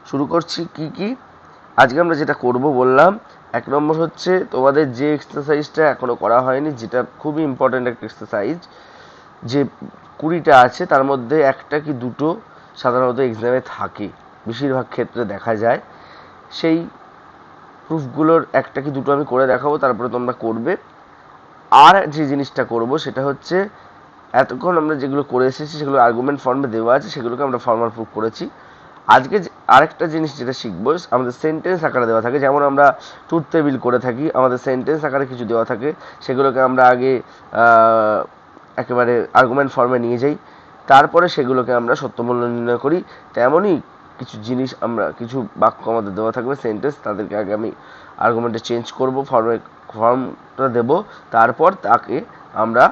শুরু করছি কি কি আজকে আমরা যেটা করব বললাম। 1 নম্বর হচ্ছে তোমাদের যে এক্সারসাইজটা এখনো করা হয়নি, যেটা খুবই ইম্পর্টেন্ট একটা এক্সারসাইজ, যে 20টা আছে তার মধ্যে একটা কি দুটো সাধারণত এক্সামে থাকে, বেশিরভাগ ক্ষেত্রে দেখা যায়। সেই প্রুফগুলোর একটা কি দুটো আমি করে দেখাবো, তারপরে তোমরা করবে। আর যে জিনিসটা করব সেটা হচ্ছে এতক্ষণ আমরা যেগুলো করে এসেছি সেগুলো আর্গুমেন্ট ফর্মে দেওয়া আছে, সেগুলোকে আমরা ফর্মাল প্রুফ করেছি। আজকে আরেকটা জিনিস যেটা শিখবো, আমাদের সেন্টেন্স আকারে দেওয়া থাকে, যেমন আমরা ট্রুথ টেবিল করে থাকি, আমাদের সেন্টেন্স আকারে কিছু দেওয়া থাকে, সেগুলোকে আমরা আগে একেবারে আর্গুমেন্ট ফর্মে নিয়ে যাই, তারপরে সেগুলোকে আমরা সত্যমূল্য নির্ণয় করি। তেমনই কিছু জিনিস আমরা, কিছু বাক্য আমাদের দেওয়া থাকবে সেন্টেন্স, তাদেরকে আগে আমি আর্গুমেন্টে চেঞ্জ করব, ফর্মটা দেব, তারপর তাকে আমরা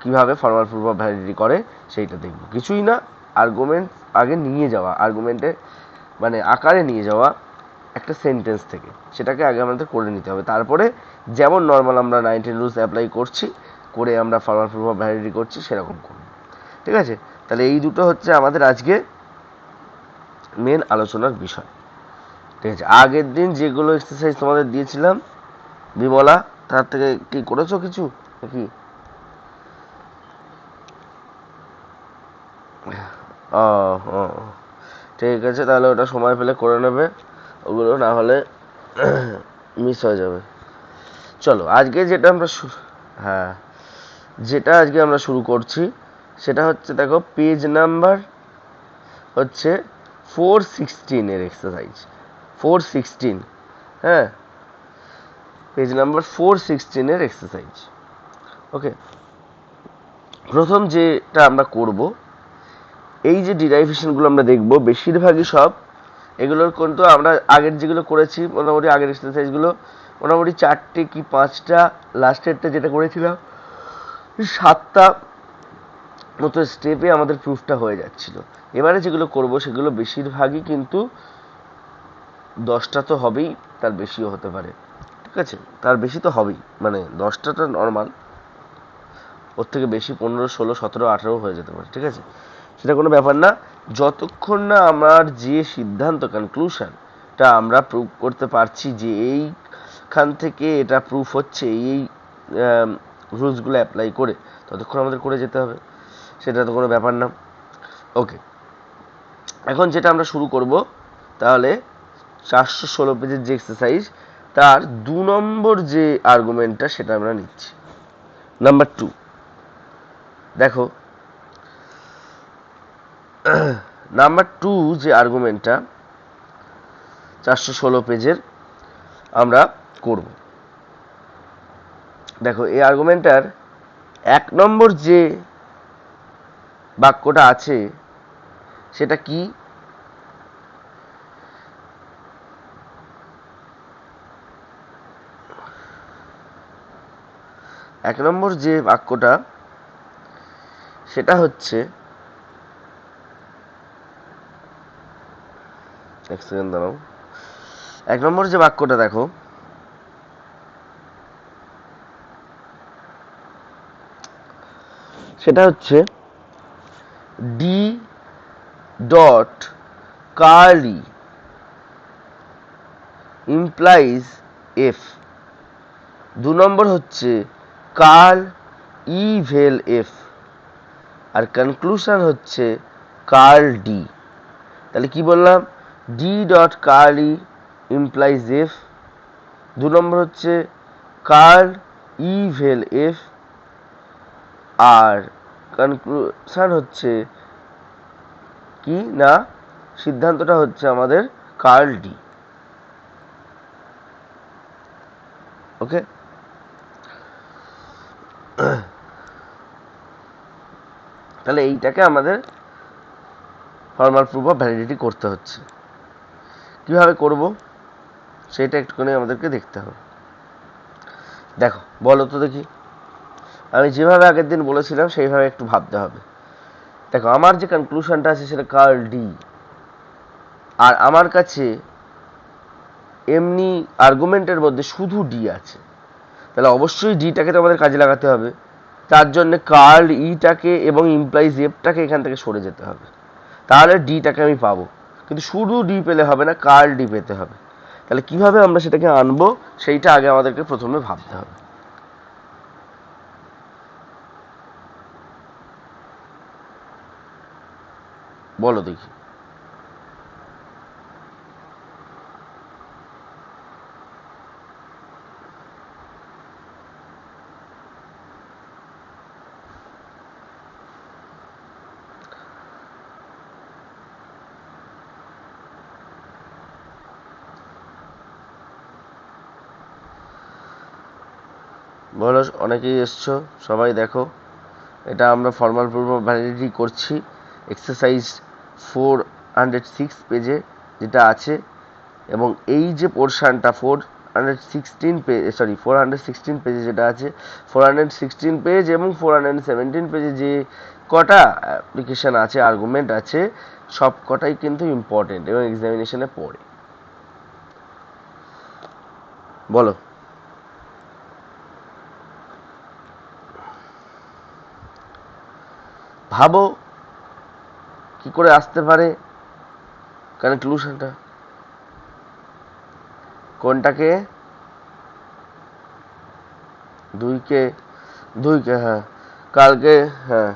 কিভাবে ফর্মাল প্রুফ অফ ভ্যালিডিটি করে সেইটা দেখব। কিছুই না, আর্গুমেন্ট আগে নিয়ে যাওয়া, আর্গুমেন্টে মানে আকারে নিয়ে যাওয়া একটা সেন্টেন্স থেকে, সেটাকে আগে আমাদের করে নিতে হবে। তারপরে যেমন নর্মাল আমরা 19 রুলস অ্যাপ্লাই করছি, করে আমরা ফর্মাল প্রুফ অফ ভ্যালিডিটি করছি, সেরকম করব। ঠিক আছে? তাহলে এই দুটো হচ্ছে আমাদের আজকে মেন আলোচনার বিষয়। ঠিক আছে? আগের দিন যেগুলো এক্সারসাইজ তোমাদের দিয়েছিলাম বিমলা, তার থেকে কি করেছো কিছু নাকি? ও ও, ঠিক আছে, তাহলে ওটা সময় পেলে করে নেবে, ওগুলো না হলে মিস হয়ে যাবে। চলো আজকে যেটা আমরা হ্যাঁ, যেটা আজকে আমরা শুরু করছি সেটা হচ্ছে, দেখো পেজ নাম্বার হচ্ছে 416 এর এক্সারসাইজ, 416। হ্যাঁ, পেজ নাম্বার 416 এর এক্সারসাইজ। ওকে, প্রথম যেটা আমরা করব, এই যে ডিরাইভেশনগুলো আমরা দেখব, বেশিরভাগই সব এগুলোর কিন্তু আমরা আগের যেগুলো করেছি, মোটামুটি আগের এক্সারসাইজগুলো মোটামুটি 4টে কি 5টা, লাস্টেরটা যেটা করেছিলাম 7টা মতো স্টেপে আমাদের প্রুফটা হয়ে যাচ্ছিল। এবারে যেগুলো করব সেগুলো বেশিরভাগই কিন্তু 10টা তো হবেই, তার বেশিও হতে পারে। ঠিক আছে? তার বেশি তো হবেই, মানে 10টাটা নর্মাল, ওর থেকে বেশি 15, 16, 17, 18 হয়ে যেতে পারে। ঠিক আছে? সেটা কোনো ব্যাপার না, যতক্ষণ না আমার যে সিদ্ধান্ত, কনক্লুশনটা আমরা প্রুভ করতে পারছি যে এইখান থেকে এটা প্রুফ হচ্ছে এই রুলসগুলো অ্যাপ্লাই করে, ততক্ষণ আমাদের করে যেতে হবে, সেটা তো কোনো ব্যাপার না। ওকে, এখন যেটা আমরা শুরু করব, তাহলে 416 পেজের যে এক্সারসাইজ, তার 2 নম্বর যে আর্গুমেন্টটা সেটা আমরা নিচ্ছি। নাম্বার 2, দেখো নাম্বার 2 যে আর্গুমেন্টটা 416 পেজের আমরা করব, দেখো এই আর্গুমেন্টটার 1 নম্বর যে বাক্যটা আছে সেটা কি? এক নম্বর যে বাক্যটা সেটা হচ্ছে, এক সেকেন্ড দাঁড়াও, 1 নম্বর যে বাক্যটা দেখো, সেটা হচ্ছে D dot curly implies F. 2 নম্বর হচ্ছে কার্ল ই ভেল এফ, আর কনক্লুশন হচ্ছে কার্ল ডি। তাহলে কি বললাম? D dot curly implies F, 2 নম্বর হচ্ছে কার্ল ই ভেল এফ, আর কনক্লুশন হচ্ছে কি না, সিদ্ধান্তটা হচ্ছে আমাদের কার্ল ডি। ওকে, তাহলে এইটাকে আমাদের ফর্মাল প্রুফ অফ ভ্যালিডিটি করতে হচ্ছে। কিভাবে করব সেটা একটুখানি আমাদেরকে দেখতে হবে। দেখো, বলো তো দেখি, আমি যেভাবে আগের দিন বলেছিলাম সেইভাবে একটু ভাবতে হবে। দেখো, আমার যে কনক্লুশনটা আছে সেটা কার্ল ডি, আর আমার কাছে এমনি আর্গুমেন্টের মধ্যে শুধু ডি আছে, তাহলে অবশ্যই ডিটাকে তো আমাদের কাজে লাগাতে হবে। তার জন্য কার্ল ইটাকে এবং ইমপ্লাইজ এফটাকে এখান থেকে সরে যেতে হবে, তাহলে ডিটাকে আমি পাবো। কিন্তু শুধু ডি পেলে হবে না, কার্ল ডি পেতে হবে। তাহলে কিভাবে আমরা সেটাকে আনবো সেইটা আগে আমাদেরকে প্রথমে ভাবতে হবে। বলো দেখি। বলো, অনেকেই এসছো, সবাই দেখো। এটা আমরা ফর্মাল প্রুফ অফ ভ্যালিডিটি করছি এক্সারসাইজ 406 পেজে যেটা আছে। এবং এই যে পোর্শনটা 416 পেজ, সরি 416 পেজে যেটা আছে, 416 পেজ এবং 417 পেজে যে কটা অ্যাপ্লিকেশন আছে, আর্গুমেন্ট আছে, সব কটাই কিন্তু ইম্পর্টেন্ট এবং এক্সামিনেশনে পড়ে। বলো। ভাবো কি করে আসতে পারে কনক্লুশনটা। কোনটাকে? দুইকে? দুইকে, হ্যাঁ। কালকে, হ্যাঁ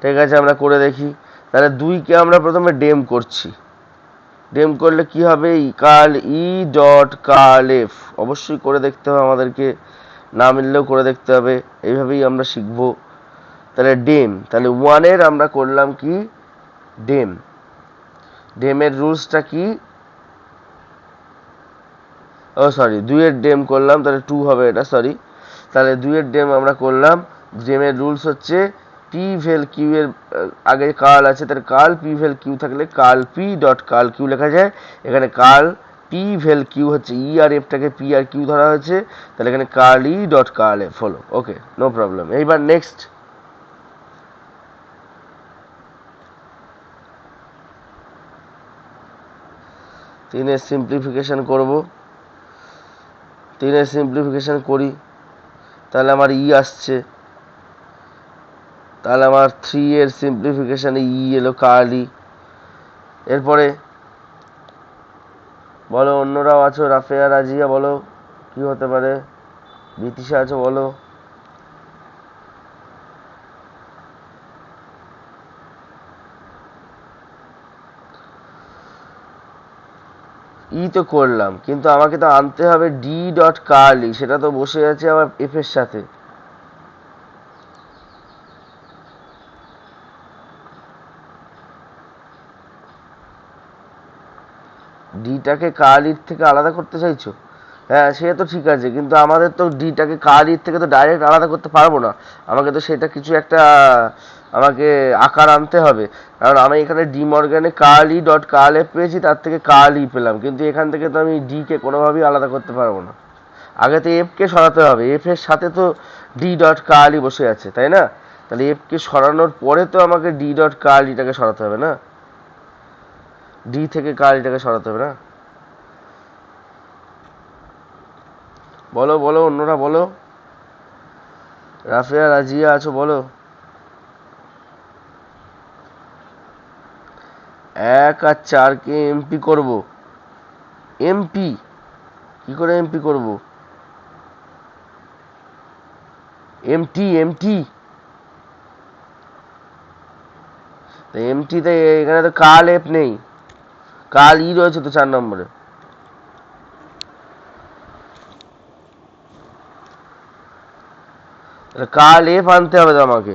ঠিক আছে, আমরা করে দেখি। তাহলে দুইকে আমরা প্রথমে ডেম করছি। ডেম করলে কি হবে? Curl E dot curl F. অবশ্যই করে দেখতে হবে আমাদেরকে, না মিললেও করে দেখতে হবে, এইভাবেই আমরা শিখবো। তাহলে ডেম, তাহলে ওয়ানের আমরা করলাম কি? ডেম। ডেমের রুলসটা কি? ও সরি, দুইয়ের ডেম করলাম, তাহলে টু হবে এটা, সরি। তাহলে দুইয়ের ডেম আমরা করলাম। ডেমের রুলস হচ্ছে পি ভেল কিউ এর আগে কার্ল আছে, তাহলে কার্ল পি ভেল কিউ থাকলে curl P dot curl Q লেখা যায়। এখানে কার্ল পি ভেল কিউ হচ্ছে ই আর এফটাকে পি আর কিউ ধরা হয়েছে, তাহলে এখানে curl E dot curl F হলো। Okay, no problem. এইবার নেক্সট। তিনের সিম্পলিফিকেশন করব। তিনের সিম্পলিফিকেশন করি, তাহলে আমার ই আসছে। তাহলে আমার 3 এর সিম্পলিফিকেশানে ই এলো, কার্ল ই। এরপরে বলো, অন্যরাও আছো, রাফেয়া, রাজিয়া, বলো কি হতে পারে। বিতিশা আছো, বলো। ই তো করলাম, কিন্তু আমাকে তো আনতে হবে ডি ডট কার্ল ই, সেটা তো বসে আছে আমার এফ এর সাথে। ডিটাকে কার্ল ইর থেকে আলাদা করতে চাইছো? হ্যাঁ, সে তো ঠিক আছে, কিন্তু আমাদের তো ডিটাকে কার্ল ইর থেকে তো ডাইরেক্ট আলাদা করতে পারবো না। আমাকে তো সেটা কিছু একটা আমাকে আকার আনতে হবে। কারণ আমি এখানে ডি মর্গানে curl E dot curl F পেয়েছি, তার থেকে কার্ল ই পেলাম, কিন্তু এখান থেকে তো আমি ডি কে কোনোভাবেই আলাদা করতে পারবো না। আগে তো এফ কে সরাতে হবে, এফ এর সাথে তো ডি ডট কার্ল ই বসে আছে, তাই না? তাহলে এফ কে সরানোর পরে তো আমাকে ডি ডট কার্ল ইটাকে সরাতে হবে না, ডি থেকে কার্ল ইটাকে সরাতে হবে না। বলো বলো, অন্যরা বলো। রাফিয়া, রাজিয়া আছো, বলো। 1 আর 4 কে এমপি করবো। এমপি কি করে এমপি করব? এমটি, এমটি, এমটিতে এখানে তো কার্ল এফ নেই, কার্ল ই রয়েছে তো 4 নম্বরে। কার্ল এফ আনতে হবে তো আমাকে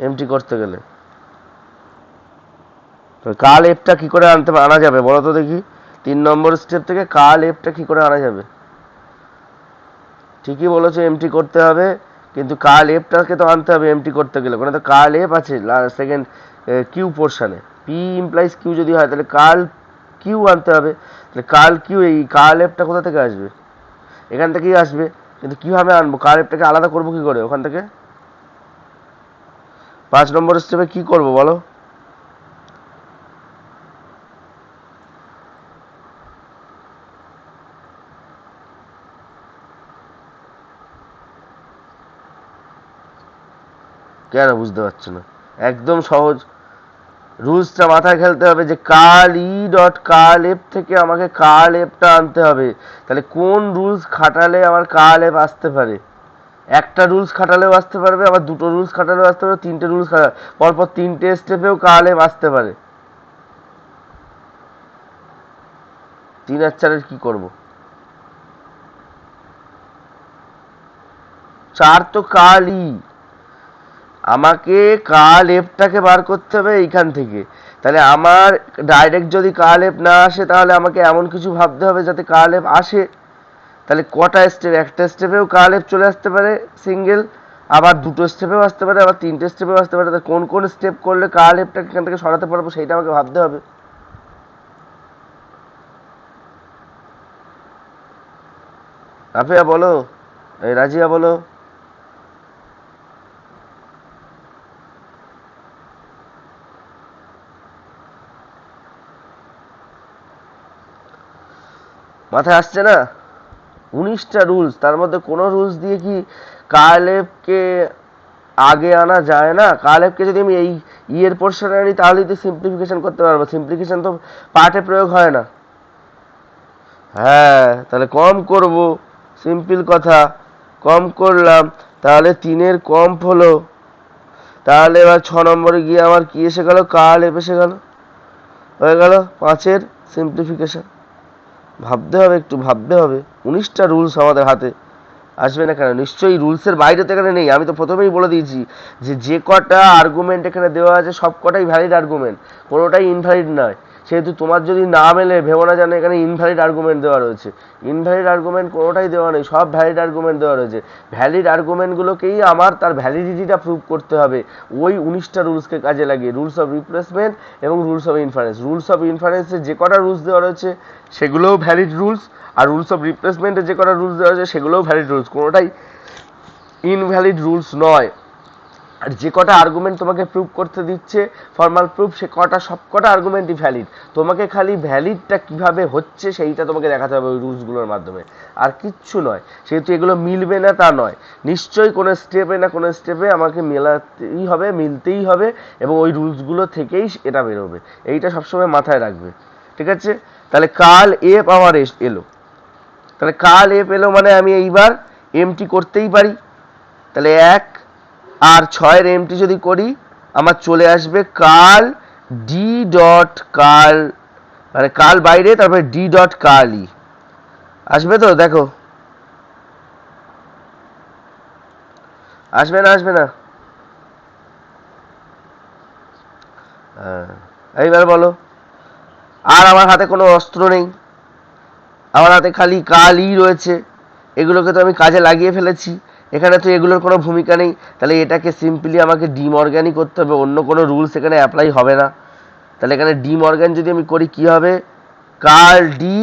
এমটি করতে গেলে। কার্ল এফটা কি করে আনা যাবে বলো তো দেখি? 3 নম্বর স্টেপ থেকে কার্ল এফটা কি করে আনা যাবে? ঠিকই বলেছো, এমটি করতে হবে, কিন্তু কার্ল এফটাকে তো আনতে হবে এমটি করতে গেলে। ওখানে তো কার্ল এফ আছে সেকেন্ড কিউ পোর্শনে, পি ইমপ্লাইজ কিউ যদি হয়, তাহলে কার্ল কিউ আনতে হবে। তাহলে কার্ল কিউ, এই কার্ল এফটা কোথা থেকে আসবে? এখান থেকেই আসবে, কিন্তু কিভাবে আনবো? কার্ল এফটাকে আলাদা করবো কি করে ওখান থেকে? 5 নম্বর স্টেপে কি করবো বলো? কেন বুঝতে পারছো না? একদম সহজ রুলসটা মাথায় খেলতে হবে যে curl E dot curl F থেকে আমাকে কার্ল এফটা আনতে হবে। তাহলে কোন রুলস খাটালে আমার কার্ল এফ আসতে পারে? একটা রুলস খাটালেও আসতে পারবে, আবার দুটো রুলস খাটালেও আসতে পারবে, তিনটে রুলস পরপর তিনটে স্টেপেও কার্ল এফ আসতে পারে। 3 আর 4 কি করব? 4 তো কার্ল ই, আমাকে কার্ল এফটাকে বার করতে হবে এইখান থেকে। তাহলে আমার ডাইরেক্ট যদি কার্ল এফ না আসে তাহলে আমাকে এমন কিছু ভাবতে হবে যাতে কার্ল এফ আসে। তাহলে কটা স্টেপ? একটা স্টেপেও কার্ল এফ চলে আসতে পারে সিঙ্গেল, আবার দুটো স্টেপেও আসতে পারে, আবার তিনটে স্টেপেও আসতে পারে। কোন কোন স্টেপ করলে কার্ল এফটাকে এখান থেকে সরাতে পারবো সেইটা আমাকে ভাবতে হবে। রাফিয়া বলো, এই রাজিয়া বলো। মাথায় আসছে না? 19টা রুলস, তার মধ্যে কোনো রুলস দিয়ে কি কার্লেফকে আগে আনা যায় না? কার্লেফকে যদি আমি এই এর পোর্শনে আনি তাহলেই তো সিম্পলিফিকেশন করতে পারবো। সিম্পলিফিকেশন তো পার্টে প্রয়োগ হয় না। হ্যাঁ, তাহলে কম করব, সিম্পল কথা। কম করলাম, তাহলে 3-এর কম্প হলো। তাহলে এবার 6 নম্বরে গিয়ে আমার কি এসে গেল? কার্ল এফ এসে গেল, হয়ে গেল 5-এর সিম্পলিফিকেশন। ভাবতে হবে, একটু ভাবতে হবে। 19টা রুলস আমাদের হাতে, আসবে না কেন? নিশ্চয়ই রুলসের বাইরে তো এখানে নেই। আমি তো প্রথমেই বলে দিয়েছি যে যে কটা আর্গুমেন্ট এখানে দেওয়া আছে সব কটাই ভ্যালিড আর্গুমেন্ট, কোনোটাই ইনভ্যালিড নয়। সেহেতু তোমার যদি না মেলে ভেবো না জানো এখানে ইনভ্যালিড আর্গুমেন্ট দেওয়া রয়েছে। ইনভ্যালিড আর্গুমেন্ট কোনোটাই দেওয়া নেই, সব ভ্যালিড আর্গুমেন্ট দেওয়া রয়েছে। ভ্যালিড আর্গুমেন্টগুলোকেই আমার তার ভ্যালিডিটিটা প্রুভ করতে হবে ওই 19টা রুলসকে কাজে লাগিয়ে। রুলস অফ রিপ্লেসমেন্ট এবং rules of inference. Rules of ইনফারেন্সে যে কটা রুলস দেওয়া রয়েছে সেগুলোও ভ্যালিড রুলস, আর রুলস অফ রিপ্লেসমেন্টে যে কটা রুলস দেওয়া রয়েছে সেগুলোও ভ্যালিড রুলস, কোনোটাই ইনভ্যালিড রুলস নয়। আর যে কটা আর্গুমেন্ট তোমাকে প্রুভ করতে দিচ্ছে ফর্মাল প্রুফ, সে কটা সব কটা আর্গুমেন্টই ভ্যালিড। তোমাকে খালি ভ্যালিডটা কিভাবে হচ্ছে সেইটা তোমাকে দেখাতে হবে ওই রুলসগুলোর মাধ্যমে, আর কিচ্ছু নয়। সেহেতু এগুলো মিলবে না তা নয়, নিশ্চয়ই কোনো স্টেপে না কোনো স্টেপে আমাকে মেলাতেই হবে, মিলতেই হবে, এবং ওই রুলসগুলো থেকেই এটা বেরোবে। এইটা সবসময় মাথায় রাখবে, ঠিক আছে? তাহলে কার্ল এফ আমার এলো। তাহলে কার্ল এফ এলো মানে আমি এইবার এমটি করতেই পারি। তাহলে 1 আর 6-এর এমটি যদি করি আমার চলে আসবে কার্ল ডি ডট কার্ল, মানে কার্ল বাইরে, তারপরে ডি ডট কার্ল ই আসবে। তো দেখো আসবে না? আসবে না? হ্যাঁ, এইবার বলো। আর আমার হাতে কোনো অস্ত্র নেই, আমার হাতে খালি কার্ল ই রয়েছে। এগুলোকে তো আমি কাজে লাগিয়ে ফেলেছি, এখানে তো এগুলোর কোনো ভূমিকা নেই। তাহলে এটাকে সিম্পলি আমাকে ডি মর্গ্যানই করতে হবে, অন্য কোনো রুলস এখানে অ্যাপ্লাই হবে না। তাহলে এখানে ডি মর্গ্যান যদি আমি করি কি হবে? Curl D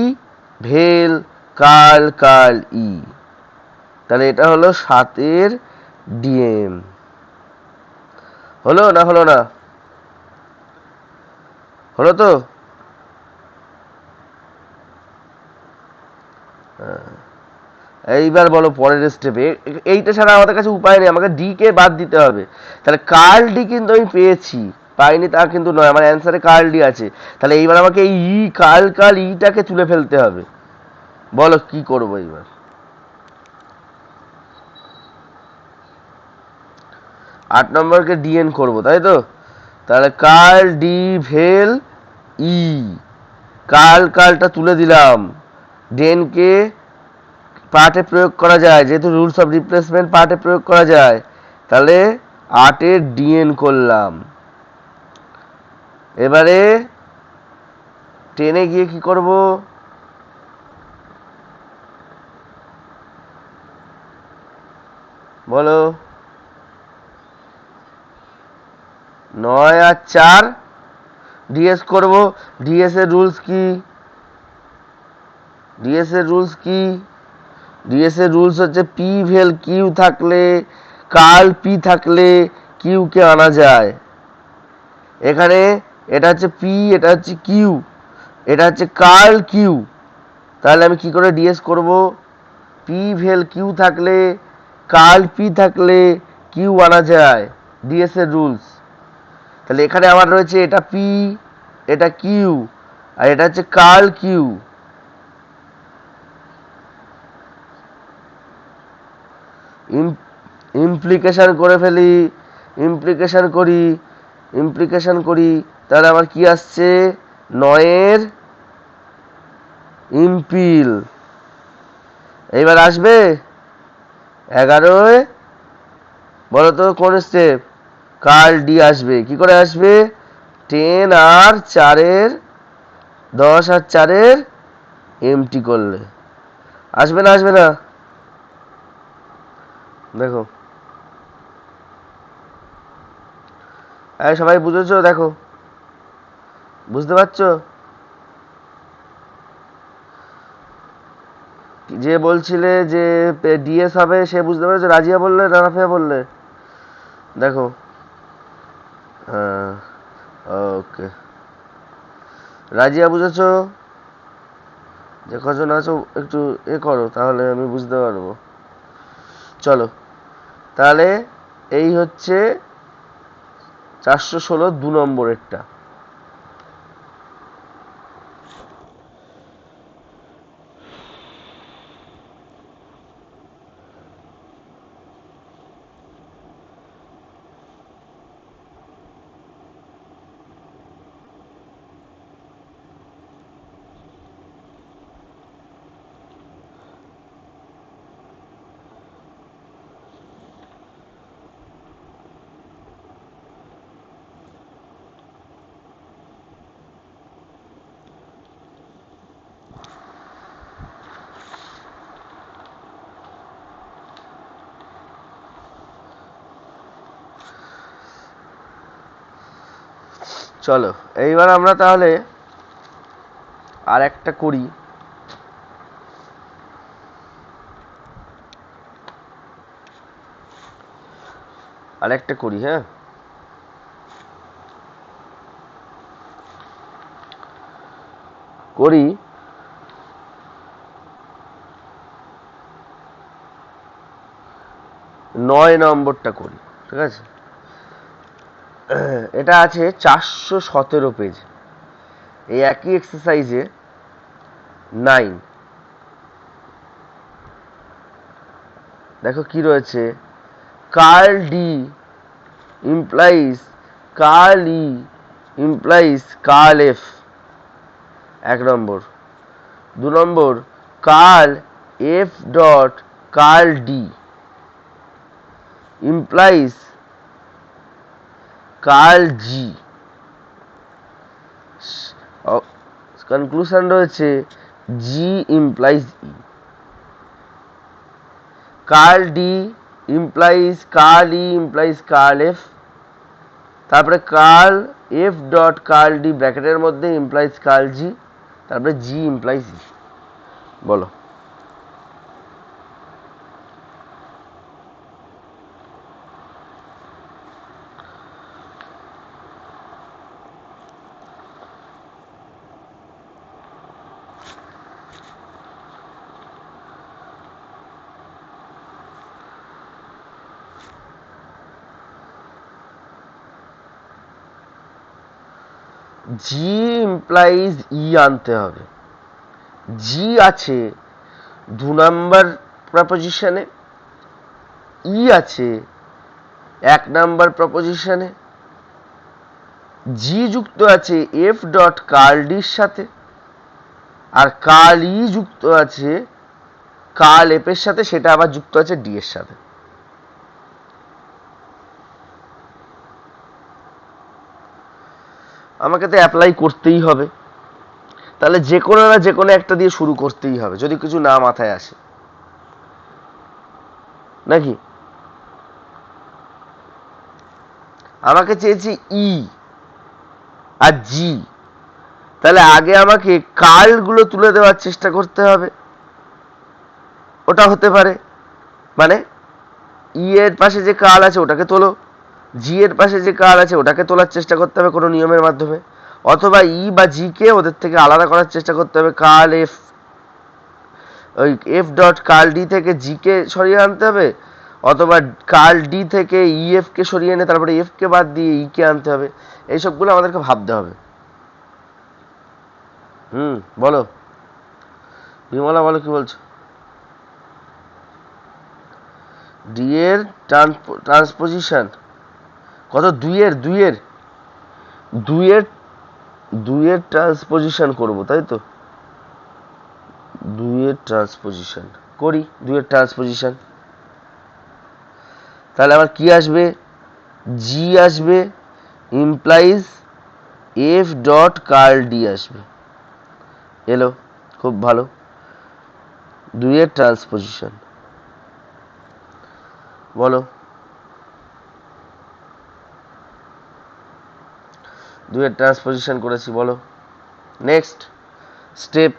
vel curl curl E. তাহলে এটা হলো 7-এর ডিএম। হলো না? হলো না? হলো তো? এইবার বলো পরের স্টেপে। এইটা ছাড়া আমাদের কাছে উপায় নেই, আমাকে ডি কে বাদ দিতে হবে। তাহলে কার্ল ডি কিন্তু আমি পেয়েছি, পাইনি তা কিন্তু নয়, আমার অ্যান্সারে কার্ল ডি আছে। তাহলে এইবার আমাকে এই কার্ল কার্ল ইটাকে তুলে ফেলতে হবে। বলো কি করবো এইবার? 8 নম্বরকে ডিএন করবো, তাই তো? তাহলে কার্ল ডি ভেল ই, কার্ল কার্লটা তুলে দিলাম, ডেনকে পার্টে প্রয়োগ করা যায়, যেহেতু রুলস অফ রিপ্লেসমেন্ট পার্টে প্রয়োগ করা যায়। তাহলে 8-এর ডিএন করলাম। এবারে 10-এ গিয়ে কি করব? বলো। 9 আর 4 ডিএস করব। ডিএস এর রুলস কি? ডিএস এর রুলস কি? ডিএস এর রুলস হচ্ছে পি ভেল কিউ থাকলে, কার্ল পি থাকলে কিউ কে আনা যায়। এখানে এটা হচ্ছে পি, এটা হচ্ছে কিউ, এটা হচ্ছে কার্ল কিউ। তাহলে আমি কি করে ডিএস করব? পি ভেল কিউ থাকলে, কার্ল পি থাকলে কিউ আনা যায়, ডিএস এর রুলস। তাহলে এখানে আমার রয়েছে এটা পি, এটা কিউ, আর এটা হচ্ছে কার্ল কিউ। ইমপ্লিকেশন করে ফেলি, ইমপ্লিকেশন করি, তাহলে আমার কি আসছে, 9 ইম্পিল। এইবার আসবে 11, বলো তো কোন স্টেপ, কার্ল ডি আসবে। কি করে আসবে, 10 আর 4, 10 আর 4 এমটি করলে আসবে না, আসবে না? দেখো সবাই বুঝেছো? দেখো, বুঝতে পারছো? যে বলছিলে যে ডিএস হবে সে বুঝতে পেরেছো? রাজিয়া বললে না রাফিয়া বললে? দেখো, হ্যাঁ, ওকে, রাজিয়া বুঝেছো? যে কজন আছো একটু করো, তাহলে আমি বুঝতে পারবো। চলো, তাহলে এই হচ্ছে 416 2 নম্বরেরটা। চলো, এইবার আমরা তাহলে আর একটা করি। হ্যাঁ, করি। 9 নম্বরটা করি, ঠিক আছে? এটা আছে 417 পেজ, এই একই এক্সারসাইজে 9। দেখো কি রয়েছে, curl D implies curl E implies curl F, 1 নম্বর। 2 নম্বর, curl F dot curl D implies curl G. Conclusion রয়েছে G implies E. Curl D implies curl E implies curl F, তারপরে curl F dot curl D ব্র্যাকেটের মধ্যে implies curl জি, তারপরে জি implies ই। বলো। জি implies ই আনতে হবে। জি আছে 2 নম্বর প্রপোজিশনে, ই আছে 1 নম্বর প্রপোজিশনে, জি যুক্ত আছে এফ ডট কার্ল ডির সাথে, আর কার্ল ই যুক্ত আছে কার্ল এফ এর সাথে, সেটা আবার যুক্ত আছে ডি এর সাথে। আমাকে তো অ্যাপ্লাই করতেই হবে, তাহলে যে কোনো না যে কোনো একটা দিয়ে শুরু করতেই হবে যদি কিছু না মাথায় আসে, নাকি? আমাকে চেয়েছি ই আর জি, তাহলে আগে আমাকে কার্ল গুলো তুলে দেওয়ার চেষ্টা করতে হবে। ওটা হতে পারে, মানে ই এর পাশে যে কার্ল আছে ওটাকে তোলো, জি এর পাশে যে কার্ল আছে ওটাকে তোলার চেষ্টা করতে হবে কোনো নিয়মের মাধ্যমে, অথবা ই বা জি কে ওদের থেকে আলাদা করার চেষ্টা করতে হবে। কার্ল এফ, ওই এফ ডট কার্ল ডি থেকে জি কে সরিয়ে আনতে হবে, অথবা কার্ল ডি থেকে ইএফ কে সরিয়ে এনে তারপরে এফ কে বাদ দিয়ে ই কে আনতে হবে, এইসবগুলো আমাদেরকে ভাবতে হবে। বলো বিমলা, বলো কি বলছো? ডি এর ট্রান্সপোজিশন কত? দুইয়ের দুইয়ের ট্রান্সপোজিশন করবো, তাই তো? দুইয়ের ট্রান্সপোজিশন করি, দুইয়ের ট্রান্সপোজিশন। তাহলে আবার কি আসবে? জি আসবে implies F dot curl D আসবে। এলো, খুব ভালো। দুইয়ের ট্রান্সপোজিশন বলো। দুইয়ের ট্রান্সপোজিশন করেছি, বলো নেক্সট স্টেপ।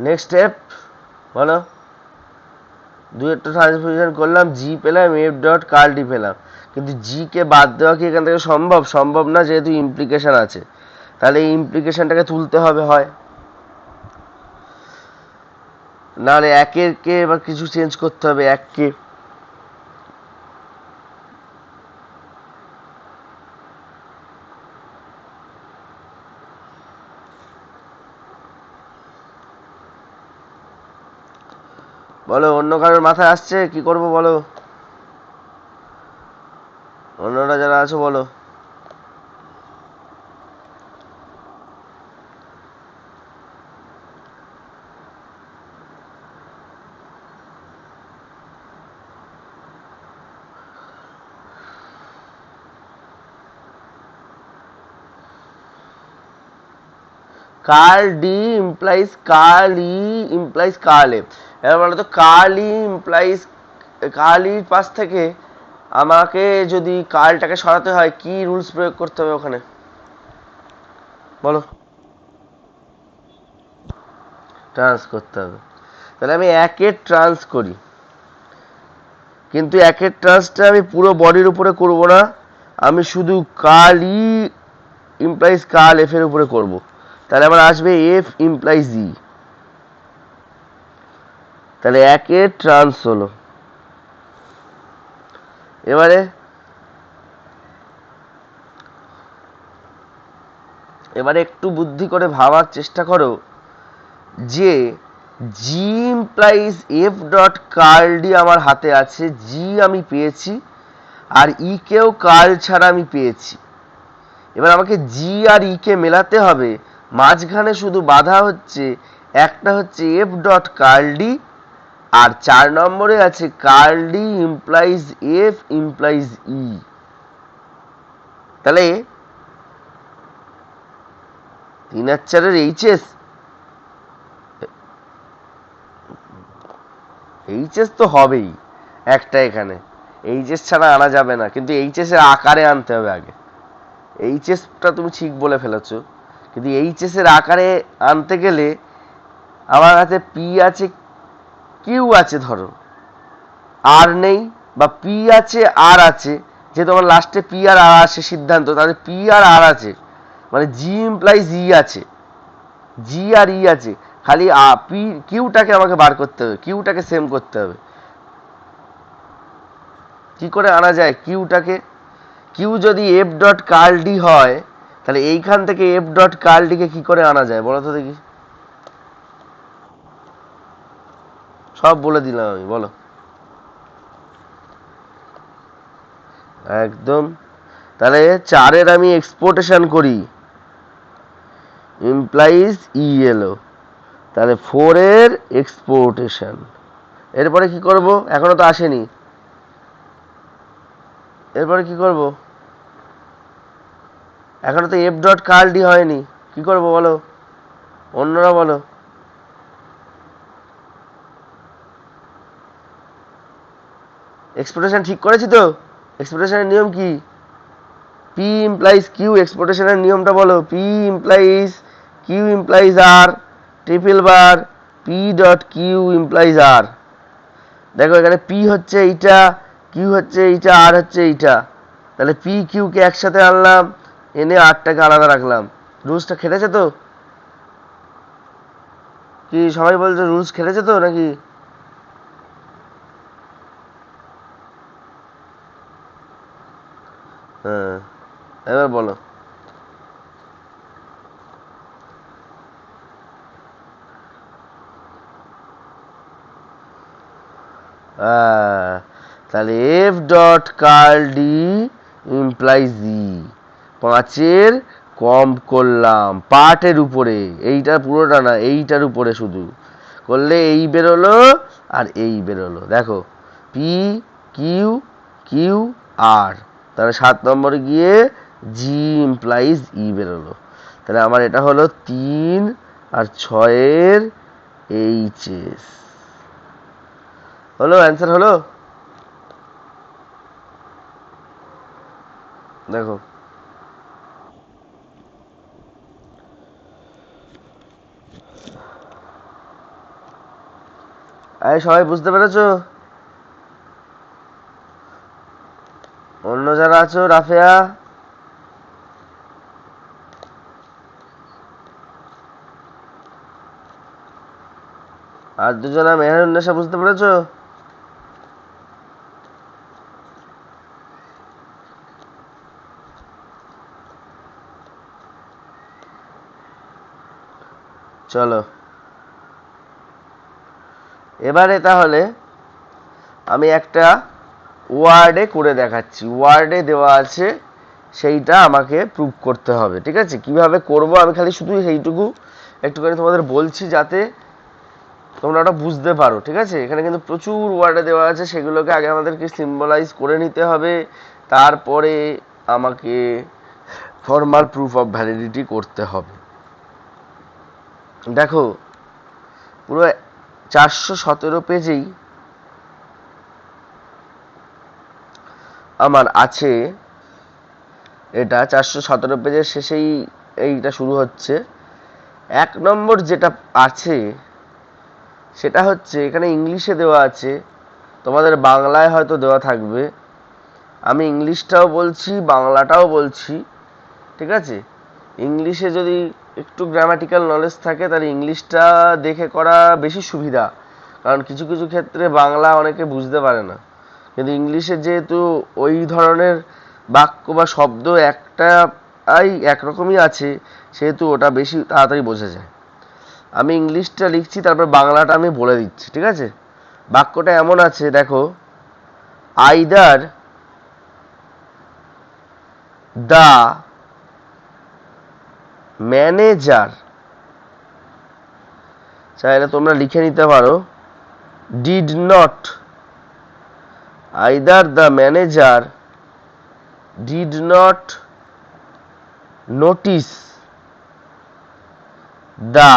নেক্সট স্টেপ বলো। দুইয়ের তো ট্রান্সপোজিশন করলাম, জি পেলাম, এফ ডট কার্ল ডি পেলাম, কিন্তু জি কে বাদ দেওয়া কি এখান থেকে সম্ভব না, যেহেতু ইমপ্লিকেশন আছে। তাহলে এই ইমপ্লিকেশনটাকে তুলতে হবে, হয় নাহলে একের কে এবার কিছু চেঞ্জ করতে হবে, এককে। বলো, অন্য কারোর মাথায় আসছে কি করব বলো, অন্যরা যারা আছো বলো। Curl D implies curl E implies curl F. এবার বলো তো, কার্ল ই ইমপ্লাইজ কার্ল ইর পাশ থেকে আমাকে যদি কার্লটাকে সরাতে হয় কি রুলস প্রয়োগ করতে হবে ওখানে বলো? ট্রান্স করতে হবে। তাহলে আমি একের ট্রান্স করি, কিন্তু একের ট্রান্সটা আমি পুরো বডির উপরে করব না, আমি শুধু curl E implies curl F এর উপরে করব। তাহলে আমার আসবে এফ ইমপ্লাইজ ই। তাহলে একের ট্রান্স হলো। এবারে একটু বুদ্ধি করে ভাবার চেষ্টা করো যে G implies F dot curl D আমার হাতে আছে, জি আমি পেয়েছি, আর ই কেও কার্ল ছাড়া আমি পেয়েছি। এবার আমাকে জি আর ই কে মেলাতে হবে, মাঝখানে শুধু বাধা হচ্ছে, একটা হচ্ছে এফ ডট কার্ল ডি, আর 4 নম্বরে আছে curl D implies F implies E. তাহলে 3 আর 4 এইচএস, এইচএস তো হবেই একটা, এখানে এইচএস ছাড়া আনা যাবে না, কিন্তু এইচএস এর আকারে আনতে হবে আগে। এইচএসটা তুমি ঠিক বলে ফেলেছো, কিন্তু এইচএস এর আকারে আনতে গেলে আমার কাছে পি আছে, কিউ আছে, ধরো আর নেই, বা পি আছে আর আছে, যেহেতু আমার লাস্টে পি আর আর আসে সিদ্ধান্ত, তাহলে পি আর আর আছে, মানে জি ইমপ্লাইজ ই আছে, জি আর ই আছে, খালি পি কিউটাকে আমাকে বার করতে হবে, কিউটাকে সেম করতে হবে। কি করে আনা যায় কিউটাকে? কিউ যদি এফ ডট কার্ল ডি হয়, তাহলে এইখান থেকে এফ ডট কার্ল ডি কে কি করে আনা যায় বলো তো দেখি? সব বলে দিলাম আমি, বলো। একদম। তাহলে 4-এর আমি এক্সপোর্টেশন করি, ইমপ্লাইজ ই এলো, তাহলে 4-এর এক্সপোর্টেশন। এরপরে কি করব? এখনো তো আসেনি, এরপরে কি করব? এখনো তো এফ ডট কার্ল ডি হয়নি, কি করব বলো, অন্যরা বলো। এক্সপোর্টেশন ঠিক করেছি তো? এক্সপোর্টেশনের নিয়ম কি? P implies Q. এক্সপোর্টেশনের নিয়মটা বলো। P implies Q implies R triple bar P dot Q implies R. দেখো এখানে পি হচ্ছে এইটা, কিউ হচ্ছে এইটা, আর হচ্ছে এইটা। তাহলে পি কিউ কে একসাথে আনলাম, এনে আরটাকে আলাদা রাখলাম। রুলসটা খেটেছে তো? কি সবাই বলছে রুলস খেটেছে তো নাকি? হ্যাঁ, এবার বলো। তাহলে F dot curl D implies E. পাঁচের কম করলাম পার্টের উপরে, এইটা পুরোটা না, এইটার উপরে শুধু করলে এই বেরোলো আর এই বেরোলো। দেখো পি কিউ কিউ আর, তাহলে 7 নম্বরে গিয়ে জি ইমপ্লাইজ ই বেরোলো। তাহলে আমার এটা হলো 3 আর 6-এর এইচএস হলো, অ্যান্সার হলো। দেখো আরে সবাই বুঝতে পেরেছো? অন্য যারা আছো, রাফেয়া আর দুজনা মেহেরুন্নেসা বুঝতে পেরেছো? চলো এবারে তাহলে আমি একটা ওয়ার্ডে করে দেখাচ্ছি। ওয়ার্ডে দেওয়া আছে, সেইটা আমাকে প্রুভ করতে হবে। ঠিক আছে? কিভাবে করব আমি খালি শুধু সেইটুকু একটুখানি তোমাদের বলছি, যাতে তোমরা ওটা বুঝতে পারো। ঠিক আছে? এখানে কিন্তু প্রচুর ওয়ার্ডে দেওয়া আছে, সেগুলোকে আগে আমাদেরকে সিম্বলাইজ করে নিতে হবে, তারপরে আমাকে ফর্মাল প্রুফ অফ ভ্যালিডিটি করতে হবে। দেখো পুরো 417 পেজেই আমার আছে এটা। 417 পেজের শেষেই এইটা শুরু হচ্ছে। 1 নম্বর যেটা আছে সেটা হচ্ছে, এখানে ইংলিশে দেওয়া আছে, তোমাদের বাংলায় হয়তো দেওয়া থাকবে। আমি ইংলিশটাও বলছি, বাংলাটাও বলছি। ঠিক আছে? ইংলিশে যদি একটু গ্রামাটিক্যাল নলেজ থাকে তাহলে ইংলিশটা দেখে করা বেশি সুবিধা, কারণ কিছু কিছু ক্ষেত্রে বাংলা অনেকে বুঝতে পারে না। কিন্তু ইংলিশে যেহেতু ওই ধরনের বাক্য বা শব্দ একটাই একরকমই আছে, সেহেতু ওটা বেশি তাড়াতাড়ি বোঝা যায়। আমি ইংলিশটা লিখছি, তারপর বাংলাটা আমি বলে দিচ্ছি। ঠিক আছে? বাক্যটা এমন আছে, দেখো, আইদার দ্য ম্যানেজার, চাইলে তোমরা লিখে নিতে পারো, did not, either the manager did not notice the,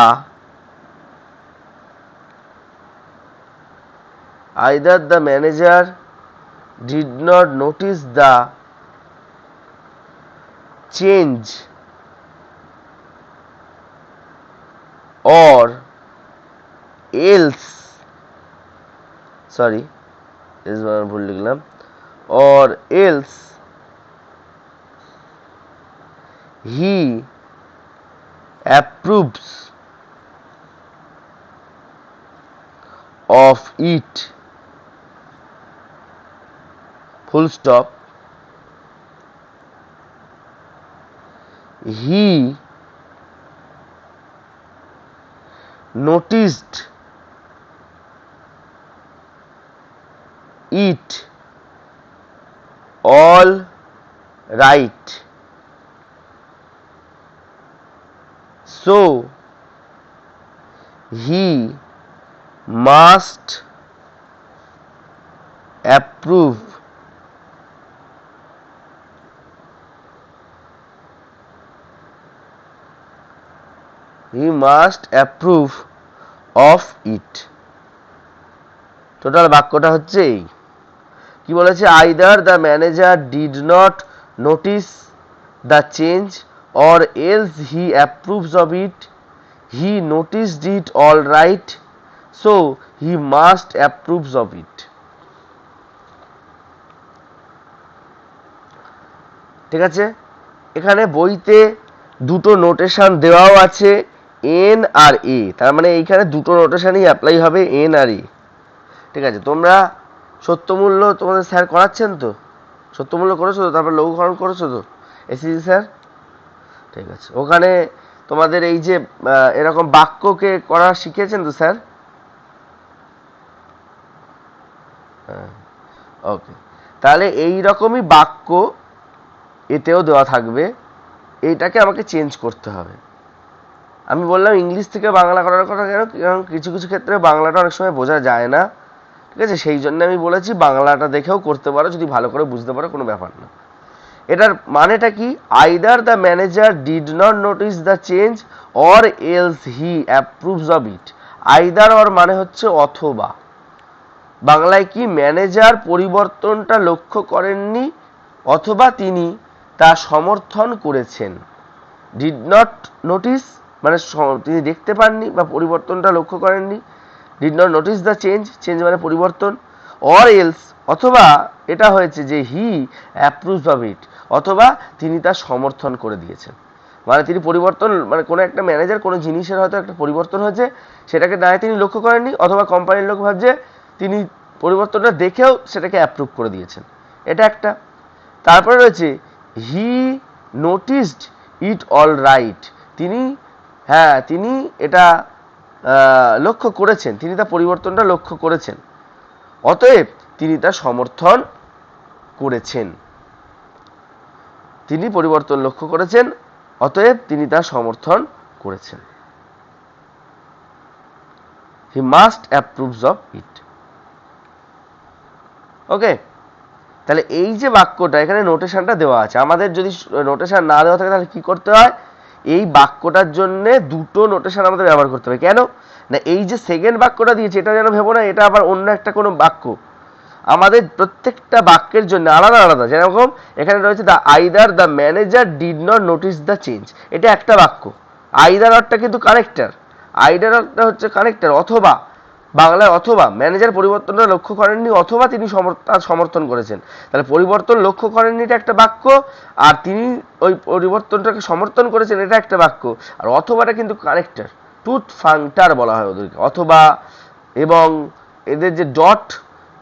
either the manager did not notice the change or else, sorry is ভুল লিখলাম, or else he approves of it, full stop, he noticed it all right, so he must approve of it। Total বাক্যটা হচ্ছে এই। কি বলেছে, either the manager did not notice the change or else he approves of it, he noticed it all right, so he must approves of ইট। ঠিক আছে, এখানে বইতে দুটো নোটেশন দেওয়াও আছে, এন আর এ, তার মানে এইখানে দুটো নোটেশনই অ্যাপ্লাই হবে, এন আর এ। ঠিক আছে, তোমরা সত্যমূল্য তোমাদের স্যার করাচ্ছেন তো, সত্যমূল্য করেছো তো, তারপর লঘুকরণ করেছো তো এসিজি স্যার? ঠিক আছে, ওখানে তোমাদের এই যে এরকম বাক্যকে করা শিখিয়েছেন তো স্যার? হ্যাঁ, ওকে। তাহলে এই রকমই বাক্য এতেও দেওয়া থাকবে, এইটাকে আমাকে চেঞ্জ করতে হবে। আমি বললাম ইংলিশ থেকে বাংলা করার কথা কেন, কারণ কিছু কিছু ক্ষেত্রে বাংলাটা অনেক সময় বোঝা যায় না। ঠিক আছে, সেই জন্য আমি বলেছি বাংলাটা দেখেও করতে পারো, যদি ভালো করে বুঝতে পারো কোনো ব্যাপার না। এটার মানেটা কি, either the manager did not notice the change or else he approves of it. Either or মানে হচ্ছে অথবা, বাংলায় কি, ম্যানেজার পরিবর্তনটা লক্ষ্য করেননি অথবা তিনি তা সমর্থন করেছেন। ডিড নট নোটিস মানে তিনি দেখতে পাননি বা পরিবর্তনটা লক্ষ্য করেননি, did not notice the change, change মানে পরিবর্তন, অর এলস অথবা এটা হয়েছে যে হি অ্যাপ্রুভস অফ ইট, অথবা তিনি তা সমর্থন করে দিয়েছেন। মানে তিনি পরিবর্তন, মানে কোনো একটা ম্যানেজার কোনো জিনিসের হয়তো একটা পরিবর্তন হয়েছে, সেটাকে না তিনি লক্ষ্য করেননি, অথবা কোম্পানির লোক ভাবছে তিনি পরিবর্তনটা দেখেও সেটাকে অ্যাপ্রুভ করে দিয়েছেন, এটা একটা। তারপরে রয়েছে হি নোটিসড ইট অল রাইট, তিনি, হ্যাঁ তিনি এটা লক্ষ্য করেছেন, তিনি তা পরিবর্তনটা লক্ষ্য করেছেন, অতএব তিনি তা সমর্থন করেছেন। তিনি পরিবর্তন লক্ষ্য করেছেন, অতএব তিনি তা সমর্থন করেছেন। He must approves of it. Okay, তাহলে এই যে বাক্যটা এখানে নোটেশনটা দেওয়া আছে, আমাদের যদি নোটেশন না দেওয়া থাকে তাহলে কি করতে হয়, এই বাক্যটার জন্য দুটো নোটেশন আমাদের ব্যবহার করতে হবে। কেন না, এই যে সেকেন্ড বাক্যটা দিয়েছে এটা যেন ভেবো না এটা আবার অন্য একটা কোনো বাক্য, আমাদের প্রত্যেকটা বাক্যের জন্য আলাদা আলাদা। যেরকম এখানে রয়েছে the either the manager did not notice the change, এটা একটা বাক্য। আইদার অর্থটা কিন্তু কানেক্টর, আইদার অর্থটা হচ্ছে কানেক্টর, অথবা বাংলায় অথবা, ম্যানেজার পরিবর্তনটা লক্ষ্য করেননি অথবা তিনি তার সমর্থন করেছেন। তাহলে পরিবর্তন লক্ষ্য করেননি এটা একটা বাক্য, আর তিনি ওই পরিবর্তনটাকে সমর্থন করেছেন এটা একটা বাক্য, আর অথবাটা কিন্তু কানেক্টর, টুথ ফাংটার বলা হয় ওদেরকে, অথবা এবং এদের যে ডট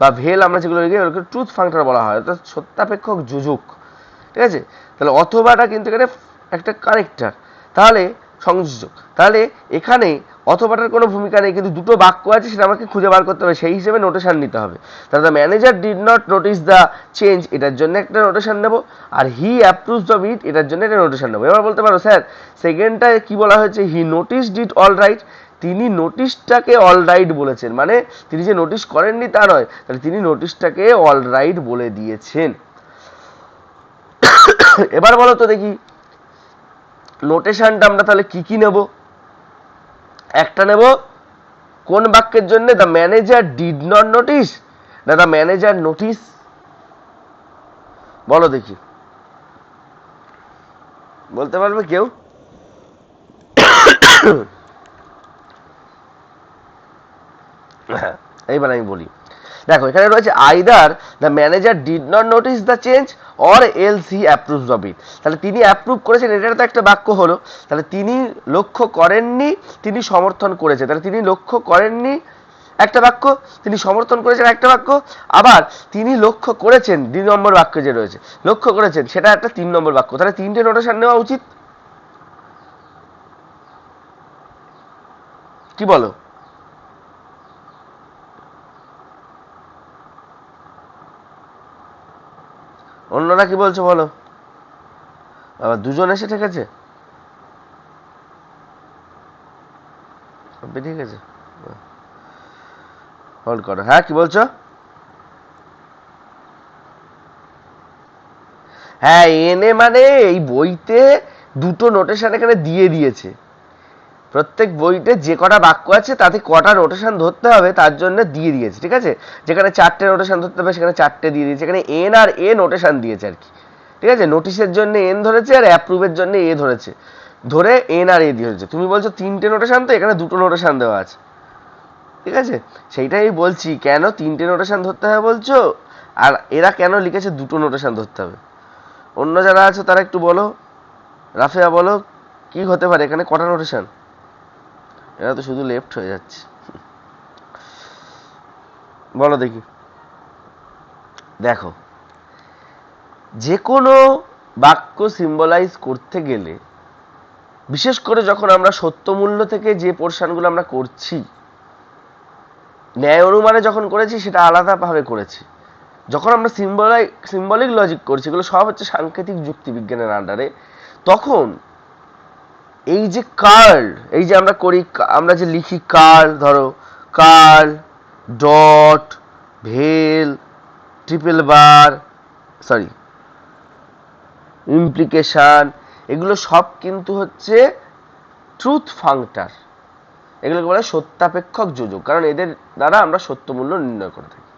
বা ভেল আমরা যেগুলো লিখি ওগুলোকে ট্রুথ ফাংশন বলা হয়, অর্থাৎ সত্যাপেক্ষক যোজক। ঠিক আছে, তাহলে অথবাটা কিন্তু এখানে একটা কানেক্টর, তাহলে সংযোজক। তাহলে এখানে অথবাটার কোনো ভূমিকা নেই, কিন্তু দুটো বাক্য আছে সেটা আমাকে খুঁজে বার করতে হবে, সেই হিসেবে নোটেশন নিতে হবে। তাহলে the manager did not notice the change, এটার জন্য একটা নোটেশন নেব, আর হি অ্যাপ্রুভস অফ ইট এটার জন্য একটা নোটেশন নেবো। এবার বলতে পারো স্যার সেকেন্ডটায় কি বলা হয়েছে, হি নোটিসড ইট অল রাইট, তিনি নোটিশটাকে অল রাইট বলেছেন, মানে তিনি যে নোটিশ করেননি তা নয়, তাহলে তিনি নোটিশটাকে অল রাইট বলে দিয়েছেন। এবার বলো তো দেখি নোটেশনটা আমরা তাহলে কি কি নেব। একটা নেব কোন বাক্যের জন্য, the manager did not notice না দ্য ম্যানেজার নোটিস, বলো দেখি, বলতে পারবে কেউ? হ্যাঁ, এইবার আমি বলি, দেখো এখানে রয়েছে either the manager did not notice the change or else he approves of ইট। তাহলে তিনি অ্যাপ্রুভ করেছেন এটা তো একটা বাক্য হলো, তাহলে তিনি লক্ষ্য করেননি তিনি সমর্থন করেছে, তাহলে তিনি লক্ষ্য করেননি একটা বাক্য, তিনি সমর্থন করেছেন একটা বাক্য, আবার তিনি লক্ষ্য করেছেন 2 নম্বর বাক্য যে রয়েছে লক্ষ্য করেছেন সেটা একটা 3 নম্বর বাক্য, তাহলে 3টে নোটেশন নেওয়া উচিত, কি বলো? অন্যরা কি বলছো বলো? আবার দুজন এসে ঠেকেছে, ঠিক আছে হোল্ড করো। হ্যাঁ কি বলছো? হ্যাঁ এনে মানে এই বইতে দুটো নোটেশন এখানে দিয়ে দিয়েছে, প্রত্যেক বইতে যে কটা বাক্য আছে তাতে কটা নোটেশন ধরতে হবে তার জন্য দিয়ে দিয়েছে, ঠিক আছে? যেখানে 4টে নোটেশন ধরতে হবে সেখানে 4টে দিয়ে দিয়েছে, এখানে এন আর এ নোটেশন দিয়েছে আর কি, ঠিক আছে? নোটিশের জন্য এন ধরেছে আর অ্যাপ্রুভের জন্য এ ধরেছে, ধরে এন আর এ দিয়েছে। তুমি বলছো 3টে নোটেশন, তো এখানে 2টো নোটেশন দেওয়া আছে, ঠিক আছে? সেইটাই বলছি, কেন 3টে নোটেশন ধরতে হবে বলছো, আর এরা কেন লিখেছে 2টো নোটেশন ধরতে হবে। অন্য যারা আছে তারা একটু বলো, রাফিয়া বলো কি হতে পারে এখানে, কটা নোটেশন? এরা তো শুধু লেফট হয়ে যাচ্ছে, বলো দেখি। দেখো, যে কোনো বাক্য সিম্বলাইজ করতে গেলে, বিশেষ করে যখন আমরা সত্যমূল্য থেকে যে পোর্শনগুলো আমরা করছি, ন্যায় অনুমানে যখন করেছি সেটা আলাদাভাবে করেছি, যখন আমরা সিম্বলিক লজিক করছি, এগুলো সব হচ্ছে সাংকেতিক যুক্তিবিজ্ঞানের আন্ডারে, তখন এই যে কার্ল, এই যে আমরা করি, আমরা যে লিখি কার্ল, ধরো কার্ল, ডট, ভেল, ট্রিপল বার, সরি ইমপ্লিকেশন, এগুলো সব কিন্তু হচ্ছে ট্রুথ ফাংটার, এগুলোকে বলে সত্যাপেক্ষক যোজক, কারণ এদের দ্বারা আমরা সত্যমূল্য নির্ণয় করে থাকি,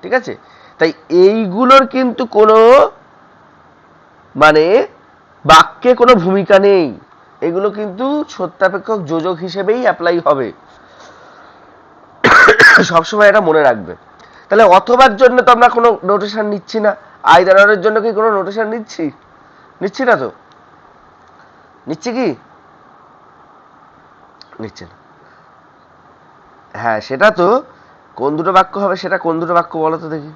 ঠিক আছে? তাই এইগুলোর কিন্তু কোনো মানে বাক্যে কোনো ভূমিকা নেই, এগুলো কিন্তু সত্যাপেক্ষক যোজক হিসেবেই অ্যাপ্লাই হবে, সবসময় এটা মনে রাখবে। তাহলে অথবার জন্য তো আমরা কোনো নোটেশন নিচ্ছি না, আইদারের জন্য কি কোনো নোটেশন নিচ্ছি না তো, নিচ্ছি কি নিচ্ছে না? হ্যাঁ, সেটা তো কোন দুটো বাক্য হবে, সেটা কোন দুটো বাক্য বলো তো দেখি।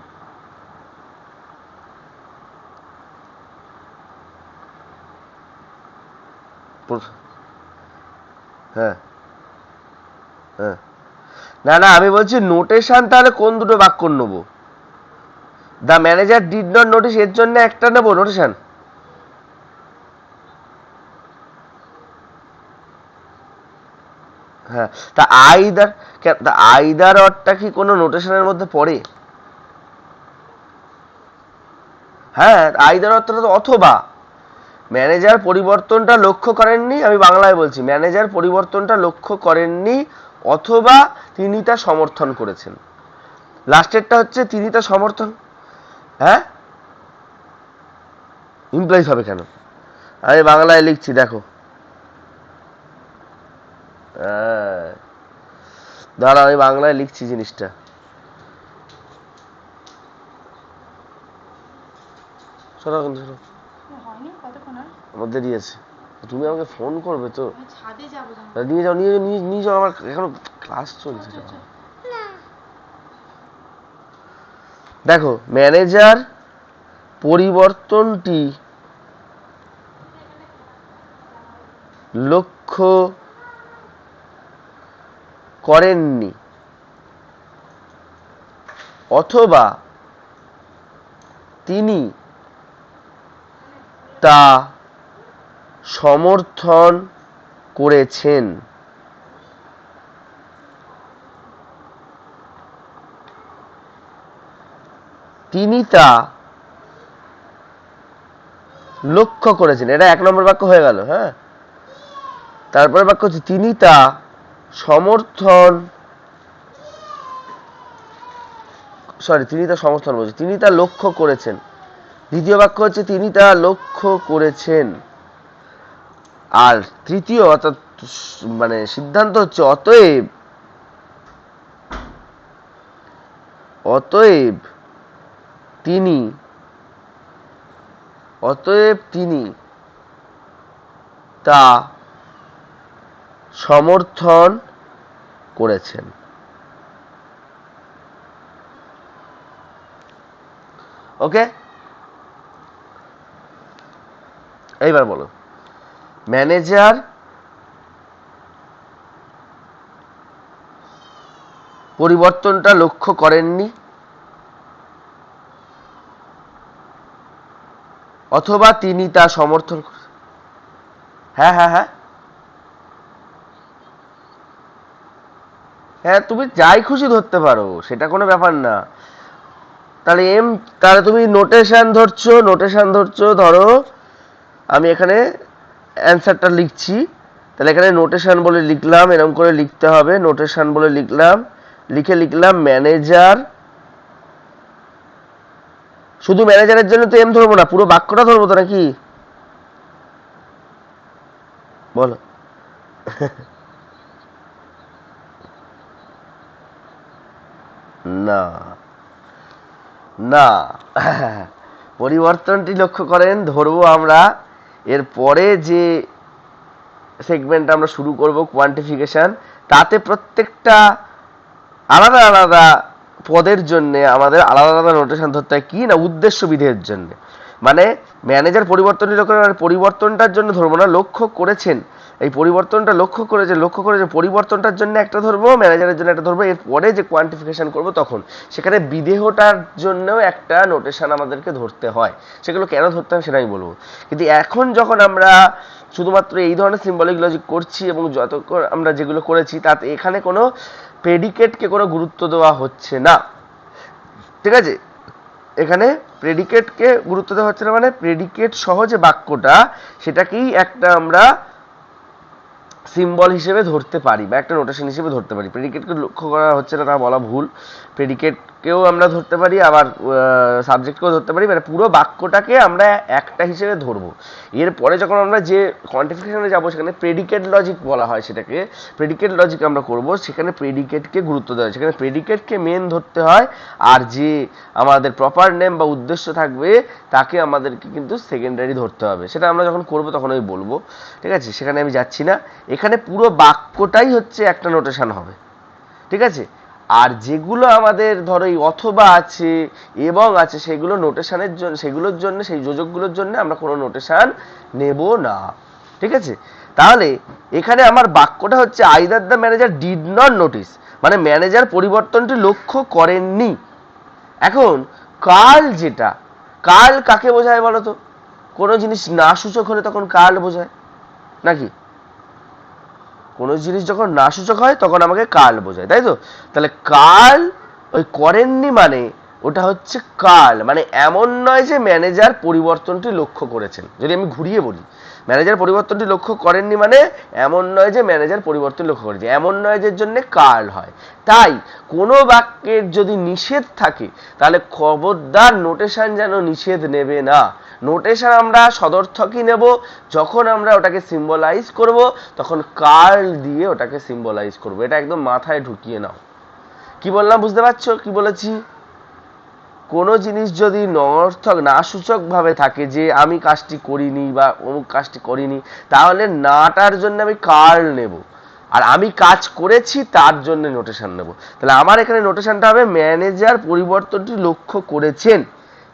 হ্যাঁ হ্যাঁ, না না, আমি বলছি নোটেশন তাহলে কোন দুটো বাক্য নেবো? The manager did not notice, এর জন্য একটা নেবো নোটেশন। হ্যাঁ, তা আইদার অরটা কি কোনো নোটেশনের মধ্যে পড়ে? হ্যাঁ, আইদার অর্থটা তো অথবা। ম্যানেজার পরিবর্তনটা লক্ষ্য করেননি, আমি বাংলায় বলছি, ম্যানেজার পরিবর্তনটা লক্ষ্য করেননি অথবা তিনি তা সমর্থন করেছেন। লাস্টেরটা হচ্ছে তিনি তা সমর্থন, হ্যাঁ ইমপ্লাইজ হবে কেন? আমি বাংলায় লিখছি, দেখো, দাঁড়া আমি বাংলায় লিখছি জিনিসটা। শোনো আমার দেরি আছে, তুমি আমাকে ফোন করবে তো, নিয়ে যাও নিয়ে যাও, আমার এখন ক্লাস চলছে। দেখো, ম্যানেজার পরিবর্তনটি লক্ষ্য করেননি অথবা তিনি তা সমর্থন করেছেন। তিনি তা লক্ষ্য করেছেন, এটা 1 নম্বর বাক্য হয়ে গেল। হ্যাঁ, তারপরে বাক্য হচ্ছে তিনি তা সমর্থন, বলছে, তিনি তা লক্ষ্য করেছেন। দ্বিতীয় বাক্য হচ্ছে তিনি তা লক্ষ্য করেছেন। আর তৃতীয় অর্থাৎ মানে সিদ্ধান্ত হচ্ছে অতএব তিনি তা সমর্থন করেছেন। ওকে, এইবার বলো, ম্যানেজার পরিবর্তনটা লক্ষ্য করেননি অথবা তিনি তা সমর্থন। হ্যাঁ হ্যাঁ হ্যাঁ হ্যাঁ, তুমি যাই খুশি ধরতে পারো, সেটা কোনো ব্যাপার না। তাহলে তুমি নোটেশন ধরছো, ধরো আমি এখানে অ্যান্সারটা লিখছি, তাহলে এখানে নোটেশন বলে লিখলাম, এরকম করে লিখতে হবে, নোটেশন বলে লিখলাম, লিখলাম ম্যানেজার, শুধু ম্যানেজারের জন্য তো এম ধরবো না, পুরো বাক্যটা ধরবো তো নাকি বলো? না না, পরিবর্তনটি লক্ষ্য করেন ধরবো আমরা। এর পরে যে সেগমেন্ট আমরা শুরু করব কোয়ান্টিফিকেশন, তাতে প্রত্যেকটা আলাদা আলাদা পদের জন্য আমাদের আলাদা আলাদা নোটেশন ধরতে হয়। কি না, উদ্দেশ্য বিধেয়ের জন্য। মানে ম্যানেজার পরিবর্তনটি লক্ষ্য করে, পরিবর্তনটার জন্য ধরবো না, লক্ষ্য করেছেন, এই পরিবর্তনটা লক্ষ্য করেছে পরিবর্তনটার জন্য একটা ধরবো, ম্যানেজারের জন্য একটা ধরবো। এরপরে যে কোয়ান্টিফিকেশন করব তখন সেখানে বিদেহটার জন্যও একটা নোটেশন আমাদেরকে ধরতে হয়। সেগুলো কেন ধরতে হয় সেটা আমি বলবো। কিন্তু এখন যখন আমরা শুধুমাত্র এই ধরনের সিম্বলিক লজিক করছি এবং যতক্ষণ আমরা যেগুলো করেছি তাতে এখানে কোনো প্রেডিকেটকে কোনো গুরুত্ব দেওয়া হচ্ছে না, ঠিক আছে? এখানে প্রেডিকেটকে গুরুত্ব দেওয়া হচ্ছে না, মানে প্রেডিকেট সহ যে বাক্যটা সেটাকেই একটা আমরা সিম্বল হিসেবে ধরতে পারি বা একটা নোটেশন হিসেবে ধরতে পারি। প্রেডিকেটকে লক্ষ্য করা হচ্ছে না তা বলা ভুল, প্রেডিকেটকেও আমরা ধরতে পারি, আবার সাবজেক্টকেও ধরতে পারি, মানে পুরো বাক্যটাকে আমরা একটা হিসেবে ধরবো। এরপরে যখন আমরা যে কোয়ান্টিফিকেশনে যাবো সেখানে প্রেডিকেট লজিক বলা হয়, সেটাকে প্রেডিকেট লজিক আমরা করব, সেখানে প্রেডিকেটকে গুরুত্ব দেওয়া হয়, সেখানে প্রেডিকেটকে মেন ধরতে হয়, আর যে আমাদের প্রপার নেম বা উদ্দেশ্য থাকবে তাকে আমাদেরকে কিন্তু সেকেন্ডারি ধরতে হবে। সেটা আমরা যখন করবো তখন আমি বলবো, ঠিক আছে? সেখানে আমি যাচ্ছি না। এখানে পুরো বাক্যটাই হচ্ছে একটা নোটেশন হবে, ঠিক আছে? আর যেগুলো আমাদের ধরো এই অথবা আছে এবং আছে সেগুলো নোটেশনের জন্য, সেগুলোর জন্য, সেই যোজকগুলোর জন্য আমরা কোনো নোটেশন নেব না, ঠিক আছে? তাহলে এখানে আমার বাক্যটা হচ্ছে either the manager did not notice, মানে ম্যানেজার পরিবর্তনটি লক্ষ্য করেননি। এখন কাল, যেটা কাল কাকে বোঝায় বলো তো? কোনো জিনিস না সূচক হলে তখন কাল বোঝায় নাকি? কোনো জিনিস যখন না সূচক হয় তখন আমাকে কাল বোঝায়, তাই তো? তাহলে কাল ওই করেননি মানে ওটা হচ্ছে কাল, মানে এমন নয় যে ম্যানেজার পরিবর্তনটি লক্ষ্য করেছেন। যদি আমি ঘুরিয়ে বলি, ম্যানেজার পরিবর্তনটি লক্ষ্য করেননি মানে এমন নয় যে ম্যানেজার পরিবর্তন লক্ষ্য করেছে, এমন নয় যে জন্য কাল হয়। তাই কোনো বাক্যের যদি নিষেধ থাকে তাহলে খবরদার নোটেশন যেন নিষেধ নেবে না। নোটেশন আমরা সদর্থকই নেব, যখন আমরা ওটাকে সিম্বলাইজ করব তখন কাল দিয়ে ওটাকে সিম্বলাইজ করব। এটা একদম মাথায় ঢুকিয়ে নাও। কি বললাম বুঝতে পারছো কি বলেছি? কোনো জিনিস যদি নর্থক না সূচক ভাবে থাকে, যে আমি কাজটি করিনি বা অমুক কাজটি করিনি, তাহলে নাটার জন্য আমি কাল নেব, আর আমি কাজ করেছি তার জন্য নোটেশন নেব। তাহলে আমার এখানে নোটেশনটা হবে ম্যানেজার পরিবর্তনটি লক্ষ্য করেছেন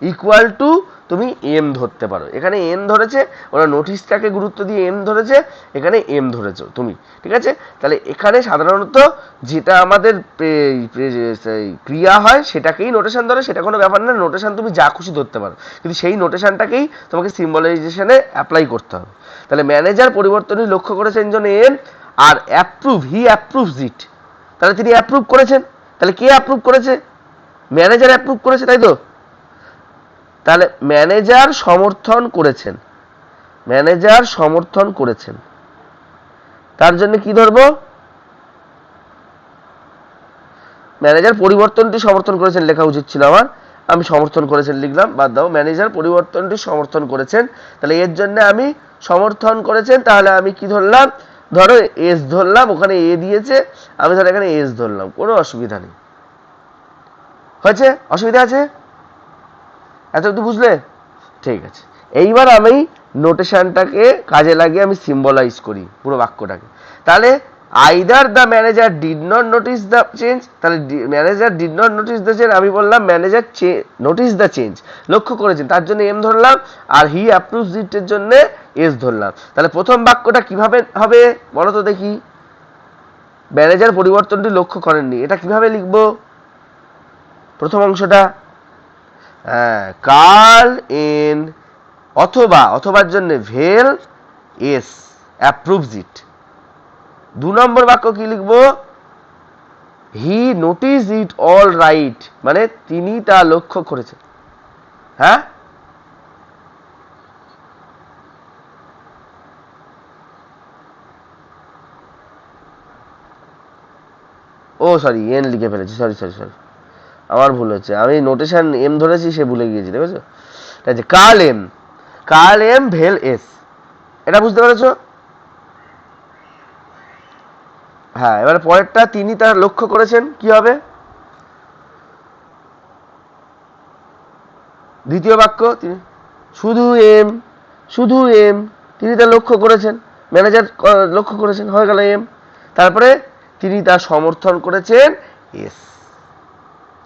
ইকুয়াল টু, তুমি এম ধরতে পারো। এখানে এম ধরেছে, ওরা নোটিশটাকে গুরুত্ব দিয়ে এম ধরেছে, এখানে এম ধরেছো তুমি, ঠিক আছে? তাহলে এখানে সাধারণত যেটা আমাদের ক্রিয়া হয় সেটাকেই নোটেশন ধরে, সেটা কোনো ব্যাপার না, নোটেশন তুমি যা খুশি ধরতে পারো, কিন্তু সেই নোটেশনটাকেই তোমাকে সিম্বলাইজেশনে অ্যাপ্লাই করতে হবে। তাহলে ম্যানেজার পরিবর্তনই লক্ষ্য করেছেন জন্য এম, আর অ্যাপ্রুভ, হি অ্যাপ্রুভস ইট, তাহলে তিনি অ্যাপ্রুভ করেছেন। তাহলে কে অ্যাপ্রুভ করেছে? ম্যানেজার অ্যাপ্রুভ করেছে, তাই তো? তাহলে ম্যানেজার সমর্থন করেছেন, ম্যানেজার সমর্থন করেছেন, তার জন্য কি ধরবো? ম্যানেজার পরিবর্তনটি সমর্থন করেছেন লেখা উচিত ছিল আমার, আমি সমর্থন করেছেন লিখলাম, বাদ দাও। ম্যানেজার পরিবর্তনটি সমর্থন করেছেন, তাহলে এর জন্য আমি সমর্থন করেছেন, তাহলে আমি কি ধরলাম? ধরো এস ধরলাম, ওখানে এ দিয়েছে, আমি ধরো এখানে এস ধরলাম, কোনো অসুবিধা নেই। হয়েছে? অসুবিধা আছে? এত একটু বুঝলে? ঠিক আছে। এইবার আমি নোটেশনটাকে কাজে লাগিয়ে আমি সিম্বলাইজ করি পুরো বাক্যটাকে। তাহলে either the manager did not notice the change, তাহলে manager did not notice the change, আমি বললাম ম্যানেজার নোটিস দ্য চেঞ্জ, লক্ষ্য করেছেন, তার জন্য এম ধরলাম, আর হি অ্যাপ্রুভস ইট এর জন্য এস ধরলাম। তাহলে প্রথম বাক্যটা কিভাবে হবে বলো তো দেখি? ম্যানেজার পরিবর্তনটি লক্ষ্য করেননি, এটা কিভাবে লিখবো প্রথম অংশটা? কাল এন, অথবা, অথবার জন্য ভেল এস অ্যাপ্রুভস ইট। 2 নম্বর বাক্য কি লিখবো? হি নোটিস ইট অল রাইট, মানে তিনি তা লক্ষ্য করেছেন। হ্যাঁ, ও সরি এন লিখে ফেলেছি, সরি সরি সরি, আমার ভুল হচ্ছে, আমি নোটেশন এম ধরেছি, সে ভুলে গিয়েছি, ঠিক আছে? ঠিক আছে, কার্ল এম ভেল এস, এটা বুঝতে পেরেছো? হ্যাঁ, এবারে পরেরটা, তিনি তার লক্ষ্য করেছেন, কি হবে? দ্বিতীয় বাক্য, তিনি শুধু এম, শুধু এম, তিনি তার লক্ষ্য করেছেন, ম্যানেজার লক্ষ্য করেছেন, হয়ে গেল এম। তারপরে তিনি তার সমর্থন করেছেন, এস।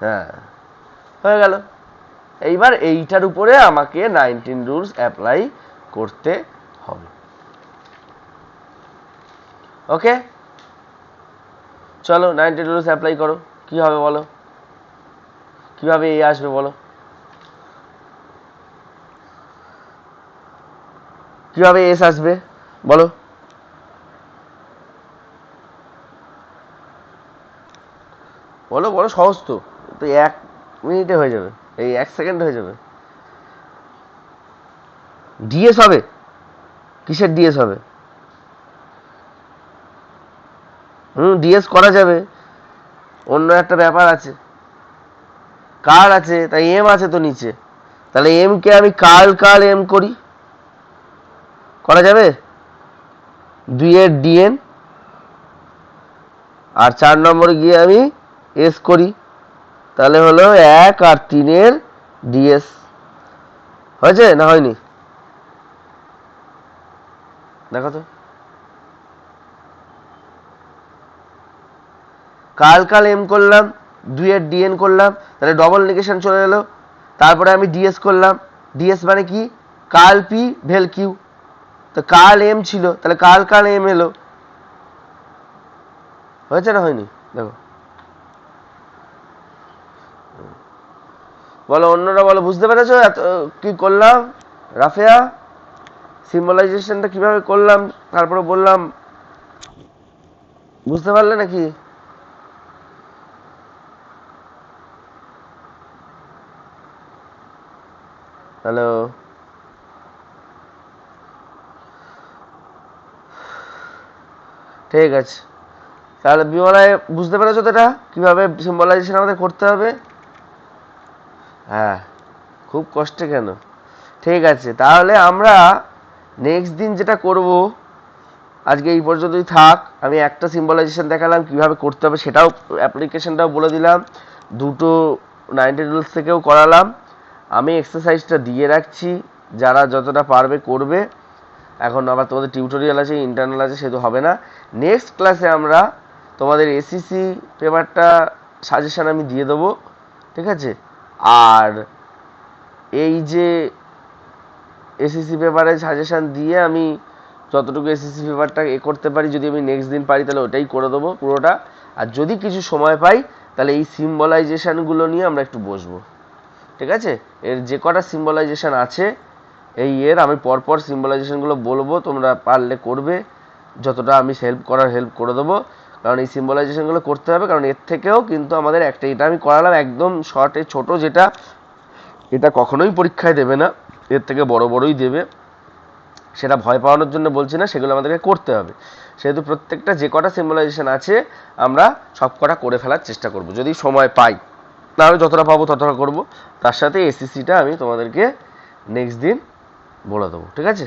হ্যাঁ, হয়ে গেল। এইবার এইটার উপরে আমাকে 19 রুলস অ্যাপ্লাই করতে হবে। ওকে, চলো 19 রুলস অ্যাপ্লাই করো। কি হবে বলো, কিভাবে এই আসবে বলো, কিভাবে এস আসবে বলো? বলো বলো, সহজ তো, তো 1 মিনিটে হয়ে যাবে, এই 1 সেকেন্ডে হয়ে যাবে। ডিএস হবে? কিসের ডিএস হবে? ডিএস করা যাবে, অন্য একটা ব্যাপার আছে, কার আছে, তাই এম আছে তো নিচে, তাহলে এম কে আমি কাল এম করি, করা যাবে? 2 এর ডিএন, আর 4 নম্বরে গিয়ে আমি এস করি, তাহলে হলো 1 আর 3 এর ডিএস। হয়েছে না হয়নি? দেখো তো, কাল এম করলাম, 2 এর ডিএন করলাম, তাহলে ডবল নিগেশন চলে এলো। তারপরে আমি ডিএস করলাম, ডিএস মানে কি? কাল পি ভেল কিউ, তো কাল এম ছিল, তাহলে কাল এম এলো। হয়েছে না হয়নি? দেখো, বলো অন্যরা, বলো বুঝতে পেরেছো এত কি করলাম? রাফেয়া, সিম্বলাইজেশনটা কিভাবে করলাম, তারপরে বললাম, বুঝতে পারলে নাকি? হ্যালো, ঠিক আছে, তাহলে বিমলায় বুঝতে পেরেছো তো এটা কিভাবে সিম্বলাইজেশন আমাদের করতে হবে? হ্যাঁ, খুব কষ্টে কেন? ঠিক আছে, তাহলে আমরা নেক্সট দিন যেটা করব, আজকে এই পর্যন্তই থাক। আমি একটা সিম্বলাইজেশন দেখালাম, কিভাবে করতে হবে সেটাও, অ্যাপ্লিকেশনটাও বলে দিলাম, দুটো 19 রুলস থেকেও করালাম। আমি এক্সারসাইজটা দিয়ে রাখছি, যারা যতটা পারবে করবে। এখন আবার তোমাদের টিউটোরিয়াল আছে, ইন্টারনাল আছে, সেটা হবে না। নেক্সট ক্লাসে আমরা তোমাদের এসিসি পেপারটা সাজেশন আমি দিয়ে দেবো, ঠিক আছে? আর এই যে এসিসি পেপারে সাজেশন দিয়ে আমি যতটুকু এসিসি পেপারটা করতে পারি, যদি আমি নেক্সট দিন পারি তাহলে ওটাই করে দেবো পুরোটা। আর যদি কিছু সময় পাই তাহলে এই সিম্বলাইজেশনগুলো নিয়ে আমরা একটু বসবো, ঠিক আছে? এর যে কটা সিম্বলাইজেশন আছে এই এর, আমি পরপর সিম্বলাইজেশনগুলো বলবো, তোমরা পারলে করবে, যতটা আমি হেল্প করে দেবো। কারণ এই সিম্বলাইজেশনগুলো করতে হবে, কারণ এর থেকেও কিন্তু আমাদের একটা, এটা আমি করালাম একদম শর্টে ছোট, যেটা এটা কখনোই পরীক্ষায় দেবে না, এর থেকে বড়ই দেবে, সেটা ভয় পাওয়ানোর জন্য বলছি না, সেগুলো আমাদেরকে করতে হবে। সেহেতু প্রত্যেকটা যে কটা সিম্বলাইজেশন আছে আমরা সব কটা করে ফেলার চেষ্টা করব, যদি সময় পাই, তাহলে যতটা পাবো ততটা করব। তার সাথে এসিসিটা আমি তোমাদেরকে নেক্সট দিন বলে দেবো, ঠিক আছে?